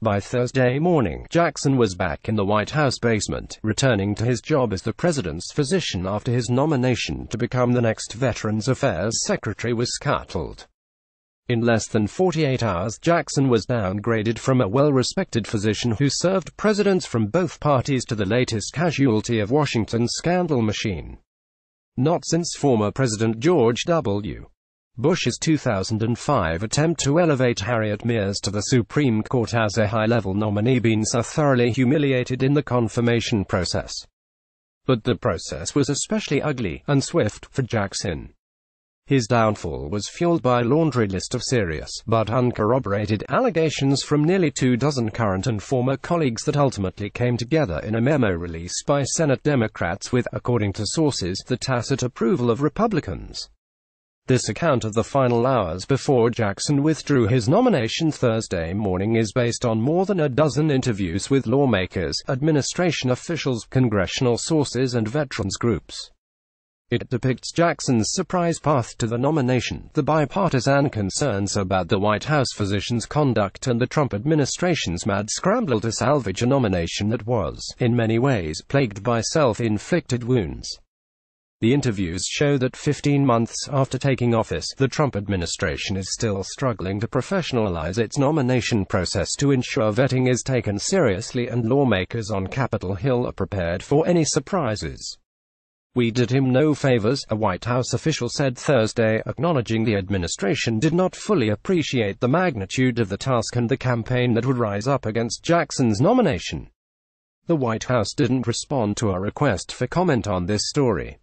By Thursday morning, Jackson was back in the White House basement, returning to his job as the president's physician after his nomination to become the next Veterans Affairs Secretary was scuttled. In less than 48 hours, Jackson was downgraded from a well-respected physician who served presidents from both parties to the latest casualty of Washington's scandal machine. Not since former President George W. Bush's 2005 attempt to elevate Harriet Miers to the Supreme Court as a high-level nominee been so thoroughly humiliated in the confirmation process. But the process was especially ugly and swift for Jackson. His downfall was fueled by a laundry list of serious, but uncorroborated, allegations from nearly 24 current and former colleagues that ultimately came together in a memo released by Senate Democrats with, according to sources, the tacit approval of Republicans. This account of the final hours before Jackson withdrew his nomination Thursday morning is based on more than a dozen interviews with lawmakers, administration officials, congressional sources and veterans groups. It depicts Jackson's surprise path to the nomination, the bipartisan concerns about the White House physician's conduct, and the Trump administration's mad scramble to salvage a nomination that was, in many ways, plagued by self-inflicted wounds. The interviews show that 15 months after taking office, the Trump administration is still struggling to professionalize its nomination process to ensure vetting is taken seriously and lawmakers on Capitol Hill are prepared for any surprises. "We did him no favors," a White House official said Thursday, acknowledging the administration did not fully appreciate the magnitude of the task and the campaign that would rise up against Jackson's nomination. The White House didn't respond to a request for comment on this story.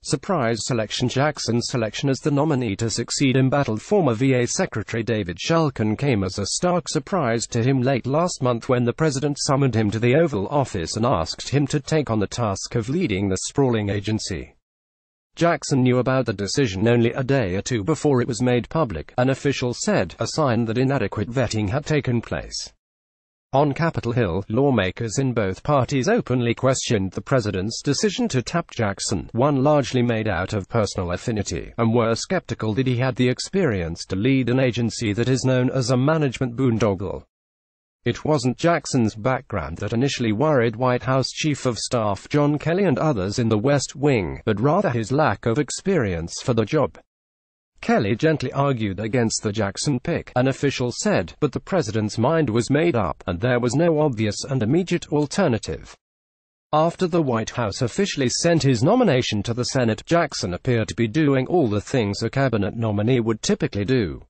Surprise selection. Jackson's selection as the nominee to succeed embattled former VA Secretary David Shulkin came as a stark surprise to him late last month when the president summoned him to the Oval Office and asked him to take on the task of leading the sprawling agency. Jackson knew about the decision only a day or two before it was made public, an official said, a sign that inadequate vetting had taken place. On Capitol Hill, lawmakers in both parties openly questioned the president's decision to tap Jackson, one largely made out of personal affinity, and were skeptical that he had the experience to lead an agency that is known as a management boondoggle. It wasn't Jackson's background that initially worried White House Chief of Staff John Kelly and others in the West Wing, but rather his lack of experience for the job. Kelly gently argued against the Jackson pick, an official said, but the president's mind was made up, and there was no obvious and immediate alternative. After the White House officially sent his nomination to the Senate, Jackson appeared to be doing all the things a cabinet nominee would typically do.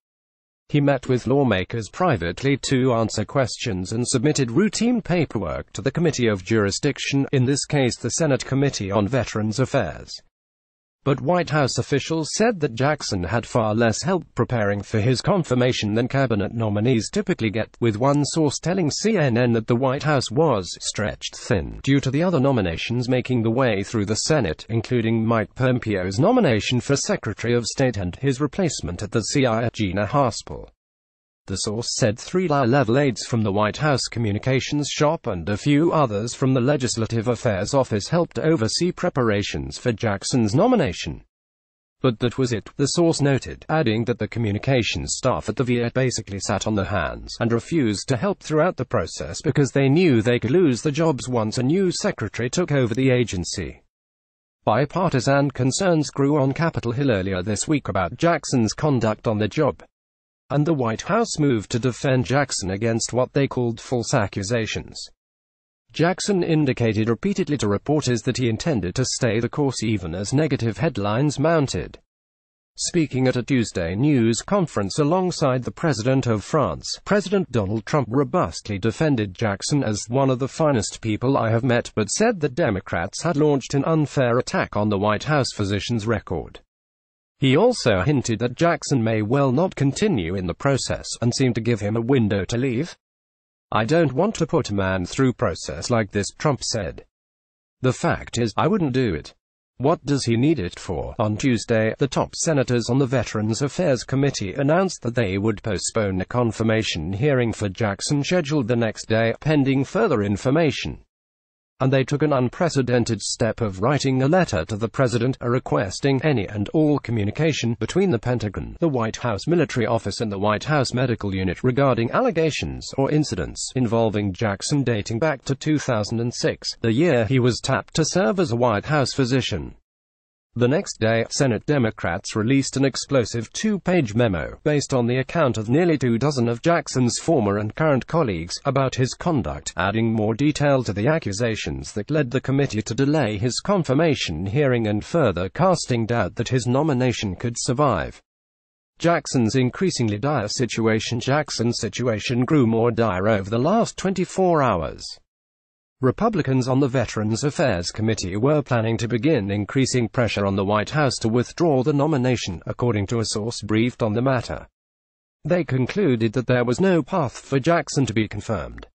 He met with lawmakers privately to answer questions and submitted routine paperwork to the Committee of Jurisdiction, in this case the Senate Committee on Veterans Affairs. But White House officials said that Jackson had far less help preparing for his confirmation than cabinet nominees typically get, with one source telling CNN that the White House was stretched thin due to the other nominations making the way through the Senate, including Mike Pompeo's nomination for Secretary of State and his replacement at the CIA, Gina Haspel. The source said 3 high-level aides from the White House communications shop and a few others from the Legislative Affairs Office helped oversee preparations for Jackson's nomination. But that was it, the source noted, adding that the communications staff at the VA basically sat on their hands and refused to help throughout the process because they knew they could lose the jobs once a new secretary took over the agency. Bipartisan concerns grew on Capitol Hill earlier this week about Jackson's conduct on the job, and the White House moved to defend Jackson against what they called false accusations. Jackson indicated repeatedly to reporters that he intended to stay the course even as negative headlines mounted. Speaking at a Tuesday news conference alongside the President of France, President Donald Trump robustly defended Jackson as one of the finest people I have met, but said that Democrats had launched an unfair attack on the White House physician's record. He also hinted that Jackson may well not continue in the process, and seemed to give him a window to leave. "I don't want to put a man through process like this," Trump said. "The fact is, I wouldn't do it. What does he need it for?" On Tuesday, the top senators on the Veterans Affairs Committee announced that they would postpone a confirmation hearing for Jackson scheduled the next day, pending further information. and they took an unprecedented step of writing a letter to the president requesting any and all communication between the Pentagon, the White House Military Office and the White House Medical Unit regarding allegations or incidents involving Jackson dating back to 2006, the year he was tapped to serve as a White House physician. The next day, Senate Democrats released an explosive two-page memo, based on the account of nearly 24 of Jackson's former and current colleagues, about his conduct, adding more detail to the accusations that led the committee to delay his confirmation hearing and further casting doubt that his nomination could survive. Jackson's increasingly dire situation. Jackson's situation grew more dire over the last 24 hours. Republicans on the Veterans Affairs Committee were planning to begin increasing pressure on the White House to withdraw the nomination, according to a source briefed on the matter. They concluded that there was no path for Jackson to be confirmed.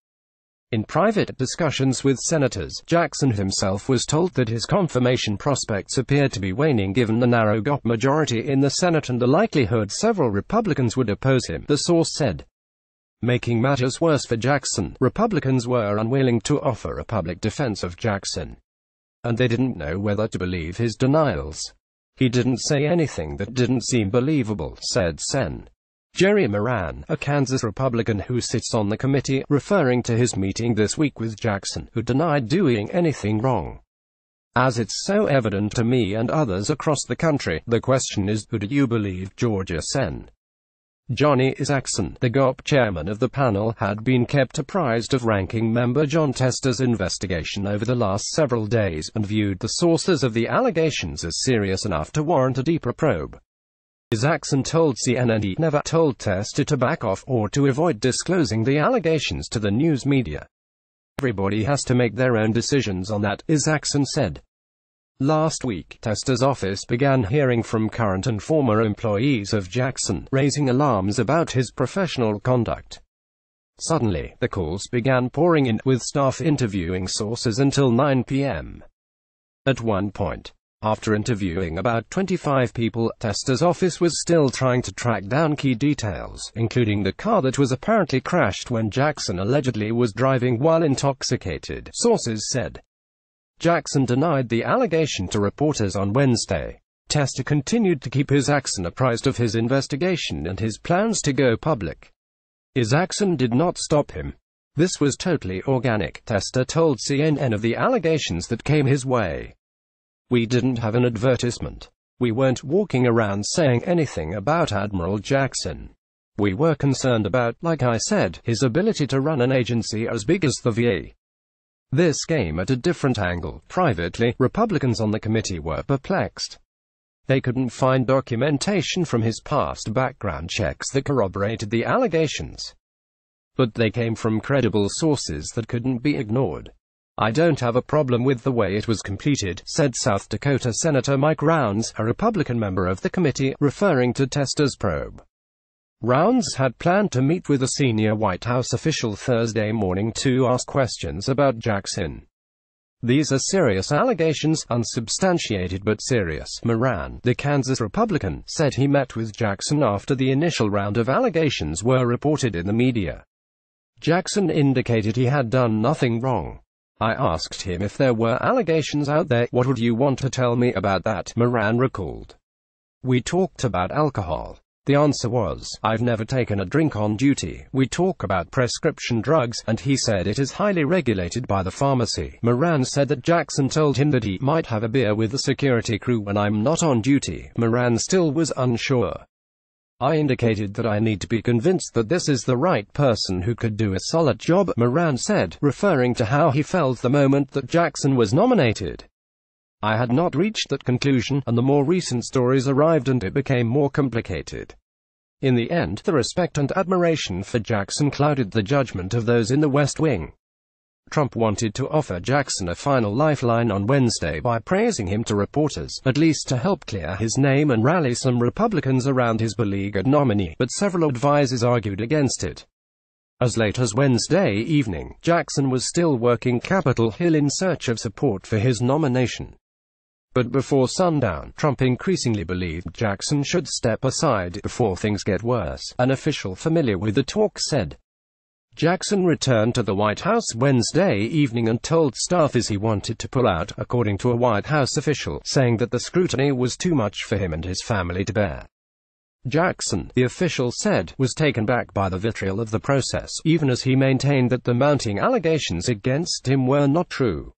In private discussions with senators, Jackson himself was told that his confirmation prospects appeared to be waning given the narrow GOP majority in the Senate and the likelihood several Republicans would oppose him, the source said. Making matters worse for Jackson, Republicans were unwilling to offer a public defense of Jackson. And they didn't know whether to believe his denials. He didn't say anything that didn't seem believable, said Sen. Jerry Moran, a Kansas Republican who sits on the committee, referring to his meeting this week with Jackson, who denied doing anything wrong. As it's so evident to me and others across the country, the question is, who do you believe? Georgia Sen. Johnny Isakson, the GOP chairman of the panel, had been kept apprised of ranking member Jon Tester's investigation over the last several days, and viewed the sources of the allegations as serious enough to warrant a deeper probe. Isakson told CNN he never told Tester to back off or to avoid disclosing the allegations to the news media. Everybody has to make their own decisions on that, Isakson said. Last week, Tester's office began hearing from current and former employees of Jackson, raising alarms about his professional conduct. Suddenly, the calls began pouring in, with staff interviewing sources until 9 p.m. At one point, after interviewing about 25 people, Tester's office was still trying to track down key details, including the car that was apparently crashed when Jackson allegedly was driving while intoxicated, sources said. Jackson denied the allegation to reporters on Wednesday. Tester continued to keep Isakson apprised of his investigation and his plans to go public. Isakson did not stop him. This was totally organic, Tester told CNN of the allegations that came his way. We didn't have an advertisement. We weren't walking around saying anything about Admiral Jackson. We were concerned about, like I said, his ability to run an agency as big as the VA. This came at a different angle. Privately, Republicans on the committee were perplexed. They couldn't find documentation from his past background checks that corroborated the allegations. But they came from credible sources that couldn't be ignored. I don't have a problem with the way it was completed, said South Dakota Senator Mike Rounds, a Republican member of the committee, referring to Tester's probe. Rounds had planned to meet with a senior White House official Thursday morning to ask questions about Jackson. These are serious allegations, unsubstantiated but serious. Moran, the Kansas Republican, said he met with Jackson after the initial round of allegations were reported in the media. Jackson indicated he had done nothing wrong. I asked him if there were allegations out there. What would you want to tell me about that? Moran recalled. We talked about alcohol. The answer was, I've never taken a drink on duty. We talk about prescription drugs, and he said it is highly regulated by the pharmacy. Moran said that Jackson told him that he might have a beer with the security crew when I'm not on duty. Moran still was unsure. I indicated that I need to be convinced that this is the right person who could do a solid job, Moran said, referring to how he felt the moment that Jackson was nominated. I had not reached that conclusion, and the more recent stories arrived and it became more complicated. In the end, the respect and admiration for Jackson clouded the judgment of those in the West Wing. Trump wanted to offer Jackson a final lifeline on Wednesday by praising him to reporters, at least to help clear his name and rally some Republicans around his beleaguered nominee, but several advisers argued against it. As late as Wednesday evening, Jackson was still working Capitol Hill in search of support for his nomination. But before sundown, Trump increasingly believed Jackson should step aside before things get worse, an official familiar with the talk said. Jackson returned to the White House Wednesday evening and told staffers he wanted to pull out, according to a White House official, saying that the scrutiny was too much for him and his family to bear. Jackson, the official said, was taken back by the vitriol of the process, even as he maintained that the mounting allegations against him were not true.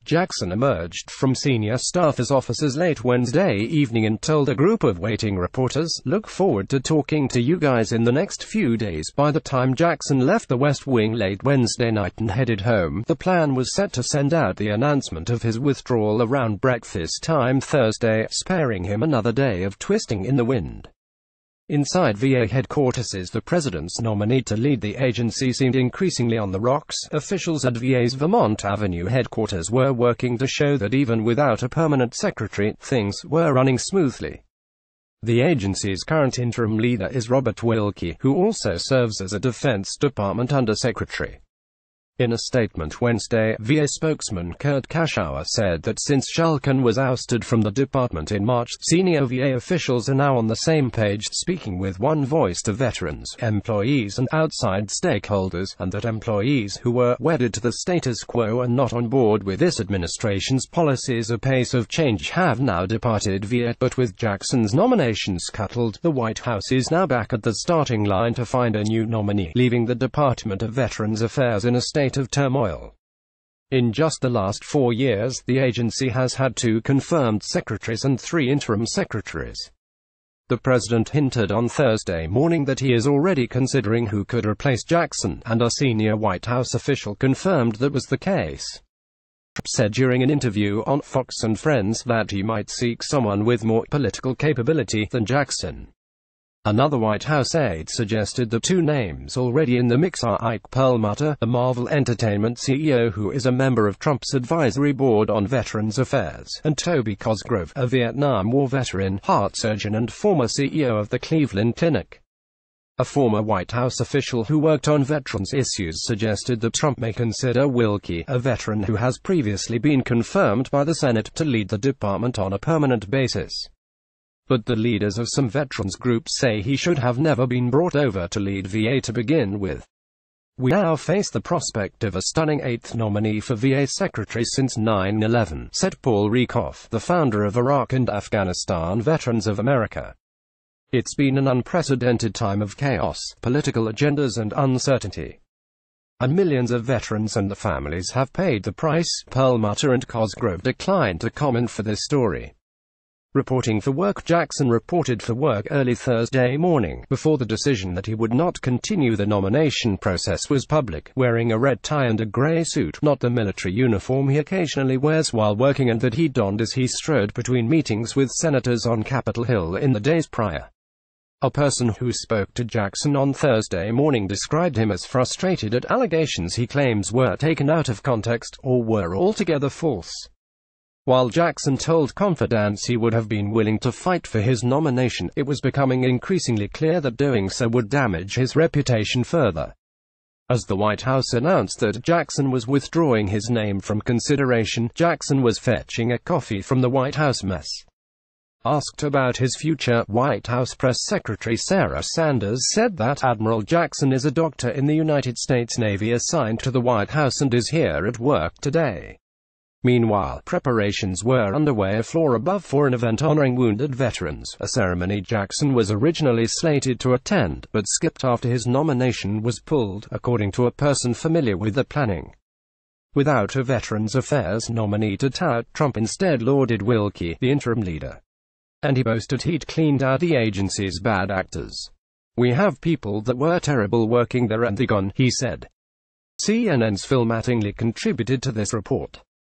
Jackson emerged from senior staffers' offices late Wednesday evening and told a group of waiting reporters, "Look forward to talking to you guys in the next few days." By the time Jackson left the West Wing late Wednesday night and headed home, the plan was set to send out the announcement of his withdrawal around breakfast time Thursday, sparing him another day of twisting in the wind. Inside VA headquarters, the president's nominee to lead the agency seemed increasingly on the rocks. Officials at VA's Vermont Avenue headquarters were working to show that even without a permanent secretary, things were running smoothly. The agency's current interim leader is Robert Wilkie, who also serves as a Defense Department undersecretary. In a statement Wednesday, VA spokesman Kurt Kaschauer said that since Shulkin was ousted from the department in March, senior VA officials are now on the same page, speaking with one voice to veterans, employees and outside stakeholders, and that employees who were wedded to the status quo are not on board with this administration's policies. A pace of change have now departed VA, but with Jackson's nomination scuttled, the White House is now back at the starting line to find a new nominee, leaving the Department of Veterans Affairs in a state of turmoil. In just the last 4 years, the agency has had 2 confirmed secretaries and 3 interim secretaries. The president hinted on Thursday morning that he is already considering who could replace Jackson, and a senior White House official confirmed that was the case. Trump said during an interview on Fox and Friends that he might seek someone with more political capability than Jackson. Another White House aide suggested the 2 names already in the mix are Ike Perlmutter, the Marvel Entertainment CEO who is a member of Trump's advisory board on Veterans Affairs, and Toby Cosgrove, a Vietnam War veteran, heart surgeon and former CEO of the Cleveland Clinic. A former White House official who worked on veterans issues suggested that Trump may consider Wilkie, a veteran who has previously been confirmed by the Senate, to lead the department on a permanent basis. But the leaders of some veterans groups say he should have never been brought over to lead VA to begin with. We now face the prospect of a stunning 8th nominee for VA secretary since 9/11, said Paul Rieckhoff, the founder of Iraq and Afghanistan Veterans of America. It's been an unprecedented time of chaos, political agendas and uncertainty. And millions of veterans and their families have paid the price. Perlmutter and Cosgrove declined to comment for this story. Reporting for work, Jackson reported for work early Thursday morning, before the decision that he would not continue the nomination process was public, wearing a red tie and a gray suit, not the military uniform he occasionally wears while working and that he donned as he strode between meetings with senators on Capitol Hill in the days prior. A person who spoke to Jackson on Thursday morning described him as frustrated at allegations he claims were taken out of context, or were altogether false. While Jackson told confidants he would have been willing to fight for his nomination, it was becoming increasingly clear that doing so would damage his reputation further. As the White House announced that Jackson was withdrawing his name from consideration, Jackson was fetching a coffee from the White House mess. Asked about his future, White House Press Secretary Sarah Sanders said that Admiral Jackson is a doctor in the United States Navy assigned to the White House and is here at work today. Meanwhile, preparations were underway a floor above for an event honoring wounded veterans, a ceremony Jackson was originally slated to attend, but skipped after his nomination was pulled, according to a person familiar with the planning. Without a Veterans Affairs nominee to tout, Trump instead lauded Wilkie, the interim leader. And he boasted he'd cleaned out the agency's bad actors. "We have people that were terrible working there and they're gone," he said. CNN's Phil Mattingly contributed to this report.